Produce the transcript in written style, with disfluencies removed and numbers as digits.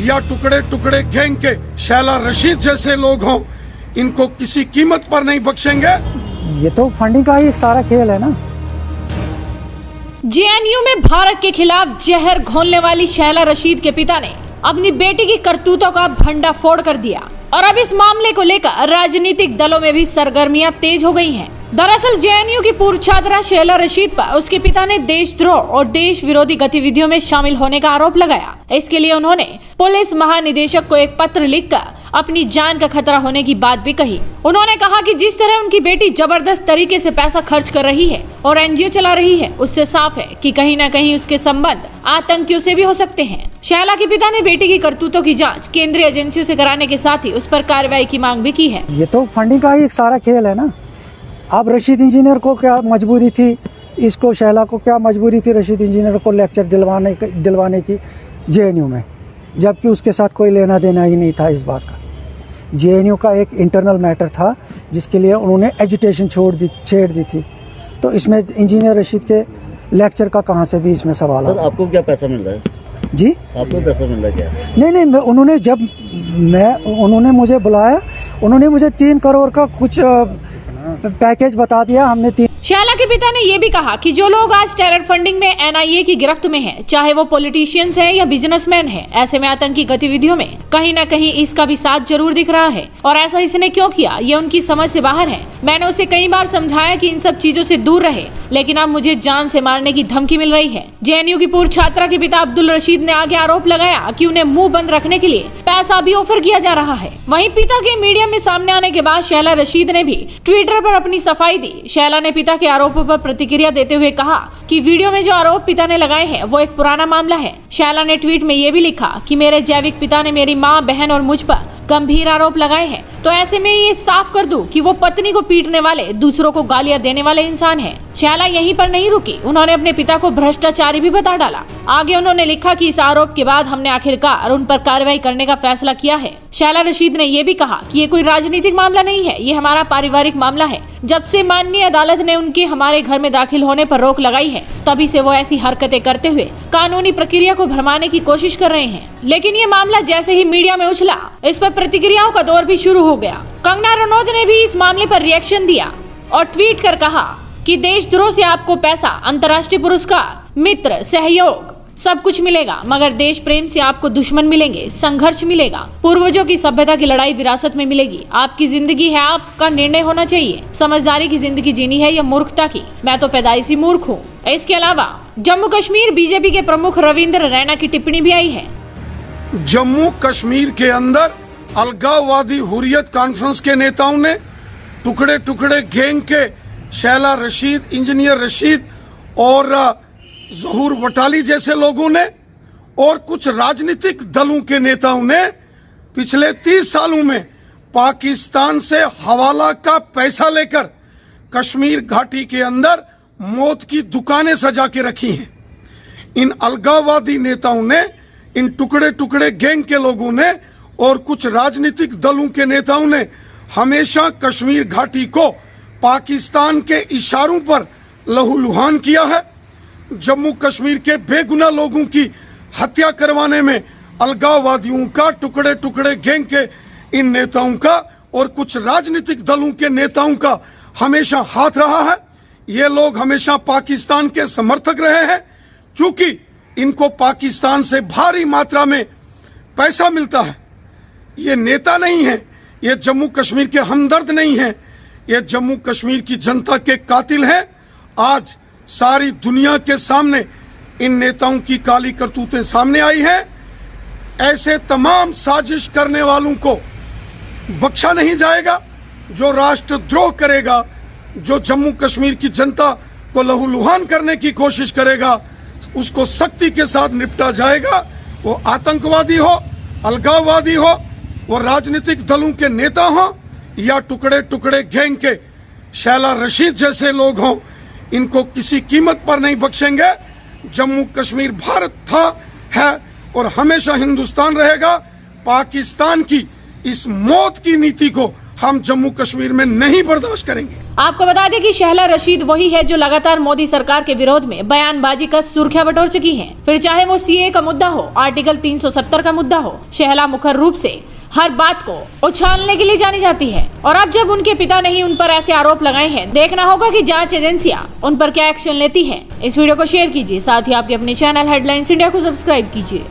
या टुकड़े टुकड़े गैंग के शैला रशीद जैसे लोग हों, इनको किसी कीमत पर नहीं बख्शेंगे। ये तो फंडिंग का ही एक सारा खेल है ना। जेएनयू में भारत के खिलाफ जहर घोलने वाली शैला रशीद के पिता ने अपनी बेटी की करतूतों का भंडाफोड़ कर दिया और अब इस मामले को लेकर राजनीतिक दलों में भी सरगर्मियां तेज हो गई हैं। दरअसल जेएनयू की पूर्व छात्रा शैला रशीद पर उसके पिता ने देशद्रोह और देश विरोधी गतिविधियों में शामिल होने का आरोप लगाया। इसके लिए उन्होंने पुलिस महानिदेशक को एक पत्र लिखकर अपनी जान का खतरा होने की बात भी कही। उन्होंने कहा कि जिस तरह उनकी बेटी जबरदस्त तरीके से पैसा खर्च कर रही है और एनजीओ चला रही है, उससे साफ है कि कहीं न कहीं उसके संबंध आतंकियों से भी हो सकते हैं। शैला के पिता ने बेटी की करतूतों की जांच केंद्रीय एजेंसियों से कराने के साथ ही उस पर कार्रवाई की मांग भी की है। ये तो फंडिंग का ही एक सारा खेल है ना। अब रशीद इंजीनियर को क्या मजबूरी थी, इसको शैला को क्या मजबूरी थी रशीद इंजीनियर को लेक्चर दिलवाने की जेएनयू में, जबकि उसके साथ कोई लेना देना ही नहीं था इस बात का। जेएनयू का एक इंटरनल मैटर था जिसके लिए उन्होंने एजुटेशन छेड़ दी थी, तो इसमें इंजीनियर रशीद के लेक्चर का कहाँ से भी इसमें सवाल है। सर आपको क्या पैसा मिल रहा है? जी आपको पैसा मिल रहा है क्या? नहीं, उन्होंने मुझे बुलाया, उन्होंने मुझे 3 करोड़ का कुछ पैकेज बता दिया। हमने शैला के पिता ने ये भी कहा कि जो लोग आज टेरर फंडिंग में एनआईए की गिरफ्त में हैं, चाहे वो पॉलिटिशियंस हैं या बिजनेसमैन हैं, ऐसे में आतंकी गतिविधियों में कहीं न कहीं इसका भी साथ जरूर दिख रहा है और ऐसा इसने क्यों किया ये उनकी समझ से बाहर है। मैंने उसे कई बार समझाया कि इन सब चीजों से दूर रहे, लेकिन अब मुझे जान से मारने की धमकी मिल रही है। जेएनयू की पूर्व छात्रा के पिता अब्दुल रशीद ने आगे आरोप लगाया कि उन्हें मुंह बंद रखने के लिए पैसा भी ऑफर किया जा रहा है। वहीं पिता के मीडिया में सामने आने के बाद शैला रशीद ने भी ट्विटर पर अपनी सफाई दी। शैला ने पिता के आरोपों पर प्रतिक्रिया देते हुए कहा कि वीडियो में जो आरोप पिता ने लगाए हैं वो एक पुराना मामला है। शैला ने ट्वीट में ये भी लिखा कि मेरे जैविक पिता ने मेरी माँ, बहन और मुझ पर गंभीर आरोप लगाए हैं, तो ऐसे में ये साफ कर दूं कि वो पत्नी को पीटने वाले, दूसरों को गालियां देने वाले इंसान हैं। शैला यहीं पर नहीं रुकी, उन्होंने अपने पिता को भ्रष्टाचारी भी बता डाला। आगे उन्होंने लिखा कि इस आरोप के बाद हमने आखिरकार उन पर कार्रवाई करने का फैसला किया है। शैला रशीद ने ये भी कहा कि ये कोई राजनीतिक मामला नहीं है, ये हमारा पारिवारिक मामला है। जब से माननीय अदालत ने उनके हमारे घर में दाखिल होने पर रोक लगाई है, तभी से वो ऐसी हरकतें करते हुए कानूनी प्रक्रिया को भरमाने की कोशिश कर रहे हैं। लेकिन ये मामला जैसे ही मीडिया में उछला, इस पर प्रतिक्रियाओं का दौर भी शुरू हो गया। कंगना रनौत ने भी इस मामले पर रिएक्शन दिया और ट्वीट कर कहा कि देशद्रोह से आपको पैसा, अंतर्राष्ट्रीय पुरस्कार, मित्र, सहयोग सब कुछ मिलेगा, मगर देश प्रेम से आपको दुश्मन मिलेंगे, संघर्ष मिलेगा, पूर्वजों की सभ्यता की लड़ाई विरासत में मिलेगी। आपकी जिंदगी है, आपका निर्णय होना चाहिए। समझदारी की जिंदगी जीनी है या मूर्खता की? मैं तो पैदाइशी मूर्ख हूँ। इसके अलावा जम्मू कश्मीर बीजेपी के प्रमुख रविंद्र रैना की टिप्पणी भी आई है। जम्मू कश्मीर के अंदर अलगाववादी हुर्रियत कॉन्फ्रेंस के नेताओं ने टुकड़े टुकड़े गैंग के शैला रशीद, इंजीनियर रशीद और ज़हूर वटाली जैसे लोगों ने और कुछ राजनीतिक दलों के नेताओं ने पिछले 30 सालों में पाकिस्तान से हवाला का पैसा लेकर कश्मीर घाटी के अंदर मौत की दुकानें सजा के रखी हैं। इन अलगाववादी नेताओं ने, इन टुकड़े टुकड़े गैंग के लोगों ने और कुछ राजनीतिक दलों के नेताओं ने हमेशा कश्मीर घाटी को पाकिस्तान के इशारों पर लहूलुहान किया है। जम्मू कश्मीर के बेगुनाह लोगों की हत्या करवाने में अलगाववादियों का, टुकड़े टुकड़े गैंग के इन नेताओं का और कुछ राजनीतिक दलों के नेताओं का हमेशा हाथ रहा है। ये लोग हमेशा पाकिस्तान के समर्थक रहे हैं। चूंकि इनको पाकिस्तान से भारी मात्रा में पैसा मिलता है, ये नेता नहीं है, ये जम्मू कश्मीर के हमदर्द नहीं है, ये जम्मू कश्मीर की जनता के कातिल हैं। आज सारी दुनिया के सामने इन नेताओं की काली करतूतें सामने आई हैं। ऐसे तमाम साजिश करने वालों को बख्शा नहीं जाएगा। जो राष्ट्रद्रोह करेगा, जो जम्मू कश्मीर की जनता को लहूलुहान करने की कोशिश करेगा, उसको सख्ती के साथ निपटा जाएगा। वो आतंकवादी हो, अलगाववादी हो, वो राजनीतिक दलों के नेता हो या टुकड़े टुकड़े गैंग के शैला रशीद जैसे लोग हों, इनको किसी कीमत पर नहीं बख्शेंगे। जम्मू कश्मीर भारत था, है और हमेशा हिंदुस्तान रहेगा। पाकिस्तान की इस मौत की नीति को हम जम्मू कश्मीर में नहीं बर्दाश्त करेंगे। आपको बता दें कि शहला रशीद वही है जो लगातार मोदी सरकार के विरोध में बयानबाजी का सुर्खियां बटोर चुकी हैं। फिर चाहे वो सीए का मुद्दा हो, आर्टिकल 370 का मुद्दा हो, शहला मुखर रूप से हर बात को उछालने के लिए जानी जाती है। और अब जब उनके पिता ने ही उन पर ऐसे आरोप लगाए हैं, देखना होगा कि जांच एजेंसियां उन पर क्या एक्शन लेती है। इस वीडियो को शेयर कीजिए, साथ ही आपके अपने चैनल हेडलाइंस इंडिया को सब्सक्राइब कीजिए।